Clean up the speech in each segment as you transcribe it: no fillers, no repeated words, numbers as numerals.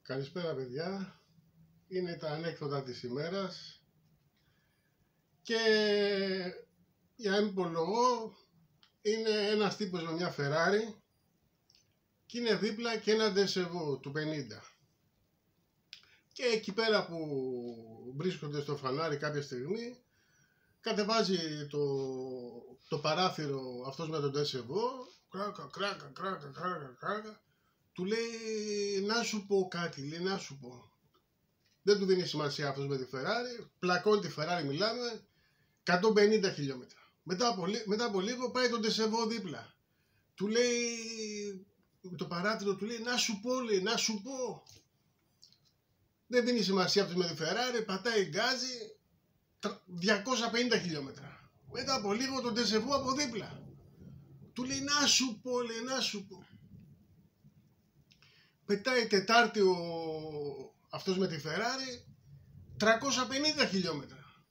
Καλησπέρα παιδιά, είναι τα ανέκδοτα της ημέρας και για έμπολογο είναι ένας τύπος με μια Ferrari και είναι δίπλα και ένα ντεσεβό του 50 και εκεί πέρα που βρίσκονται στο φανάρι κάποια στιγμή κατεβάζει το παράθυρο αυτός με τον ντεσεβό, κράκα, του λέει να σου πω κάτι, λέει να σου πω. Δεν του δίνει σημασία αυτός με τη Ferrari, πλακώνει τη Ferrari, μιλάμε 150 χιλιόμετρα. Μετά από λίγο πάει τον ντεσεβό δίπλα. Του λέει, με το παράθυρο του λέει να σου πω, λέει, να σου πω. Δεν δίνει σημασία αυτός με τη Ferrari, πατάει γκάζι 250 χιλιόμετρα. Μετά από λίγο τον ντεσεβό από δίπλα. Του λέει να σου πω, λέει, να σου πω. Πετάει Τετάρτη αυτός με τη Ferrari 350 χιλιόμετρα.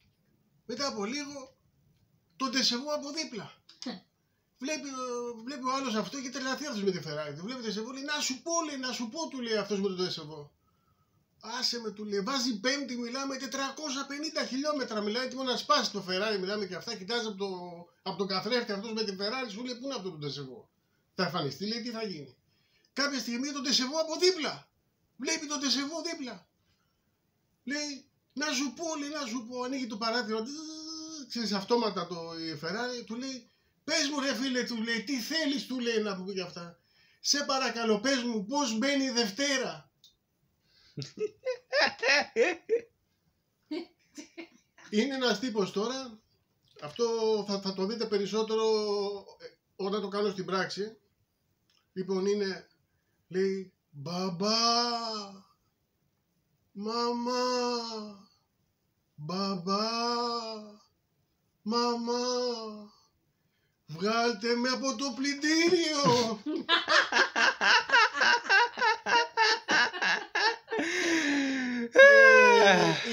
Μετά από λίγο τον ντεσεβό από δίπλα. Βλέπει ο άλλος αυτό και τρελαθεί αυτός με τη Ferrari. Του βλέπει το ντεσεβό, λέει να σου πω, λέει, να σου πω, του λέει αυτός με τον ντεσεβό. Άσε με, του λέει, βάζει πέμπτη, μιλάμε 450 χιλιόμετρα. Μιλάει έτοιμο να σπάσει το Ferrari, μιλάμε και αυτά. Κοιτάζει από τον καθρέφτη αυτός με τη Ferrari, σου λέει πού είναι αυτό το ντεσεβό. Θα εμφανιστεί, λέει τι θα γίνει. Κάποια στιγμή τον ντεσεβό από δίπλα. Βλέπει τον ντεσεβό δίπλα. Λέει, να σου πω, λέει, να σου πω. Ανοίγει το παράθυρο. Ξέρεις, αυτόματα η Ferrari του λέει, πες μου ρε φίλε, του λέει, τι θέλεις, του λέει να πούμε για αυτά. Σε παρακαλώ, πες μου πώς μπαίνει η Δευτέρα. Είναι ένας τύπος τώρα. Αυτό θα το δείτε περισσότερο όταν το κάνω στην πράξη. Λοιπόν είναι, λέει, μπαμπά, μαμά, μπαμπά, μαμά, βγάλτε με από το πλυντήριο.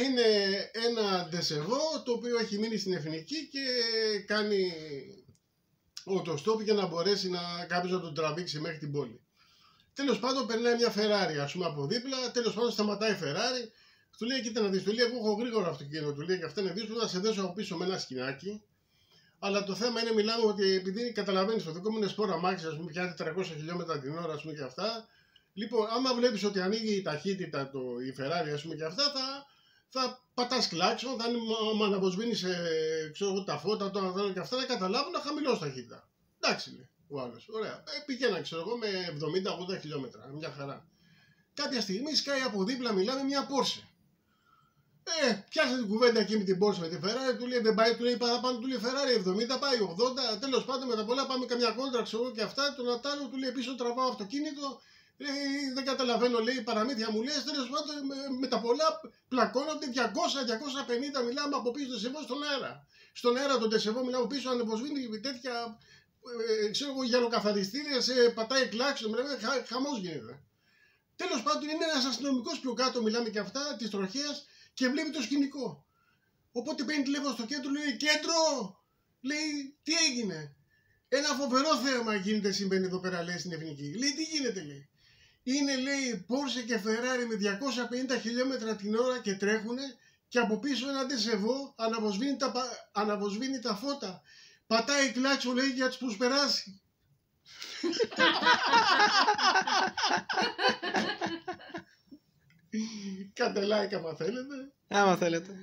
Είναι ένα ντεσεβό το οποίο έχει μείνει στην Εθνική και κάνει οτοστόπ για να μπορέσει κάποιος να τον τραβήξει μέχρι την πόλη. Τέλος πάντων περνάει μια Ferrari, ας πούμε, από δίπλα. Τέλος πάντων σταματάει η Ferrari. Του λέει, κοίτα να δεις, του λέει, εγώ έχω γρήγορο αυτοκίνητο. Του λέει, και αυτά είναι δύσκολο, θα σε δέσω από πίσω με ένα σκηνάκι. Αλλά το θέμα είναι, μιλάμε ότι επειδή καταλαβαίνεις, το δικό μου είναι σπόρα μάξι, ας πούμε, πιάνει 300 χιλιόμετρα την ώρα, ας πούμε, και αυτά. Λοιπόν, άμα βλέπεις ότι ανοίγει η ταχύτητα η Ferrari, ας πούμε, και αυτά, θα πατάς κλάξον, θα αναβοσβήνεις τα φώτα, το αναδρόμο και αυτά, να καταλάβουν να χαμηλώσει ταχύτητα. Εντάξει, λέει ο άλλος. Ωραία. Πηγαίνα, ξέρω εγώ, με 70-80 χιλιόμετρα. Μια χαρά. Κάποια στιγμή σκάει από δίπλα, μιλάμε, μια Porsche. Πιάσε την κουβέντα εκεί με την Porsche, με τη Ferrari, του λέει δεν πάει, του λέει παραπάνω, του λέει Ferrari 70, πάει 80. Τέλος πάντων με τα πολλά πάμε καμιά κόντρα, ξέρω εγώ και αυτά. Τον Ατάλο του λέει πίσω τραβάω αυτοκίνητο. Δεν καταλαβαίνω, λέει, παραμύθια μου λες. Τέλος πάντων με τα πολλά πλακώνονται 200-250, μιλάμε από πίσω ντεσεβό στον αέρα. Στον αέρα τον ντεσεβό μιλάμε πίσω, ανεβοσβήνει τέτοια, ξέρω εγώ, γυαλοκαθαριστήρια, σε πατάει κλάξο, μιλάμε, χαμός γίνεται. Τέλος πάντων είναι ένας αστυνομικός πιο κάτω, μιλάμε και αυτά, της τροχέας και βλέπει το σκηνικό. Οπότε παίρνει τηλέφωνο στο κέντρο, λέει κέντρο, λέει τι έγινε. Ένα φοβερό θέαμα γίνεται, συμβαίνει εδώ πέρα, λέει, στην Εθνική. Λέει τι γίνεται, λέει. Είναι, λέει, Porsche και Ferrari με 250 χιλιόμετρα την ώρα και τρέχουνε και από πίσω ένα ντεσεβό αναβοσβήνει τα φώτα. Πατάει κλάτσο, λέει, για τους προσπεράσει. Κάντε like άμα θέλετε. Άμα θέλετε.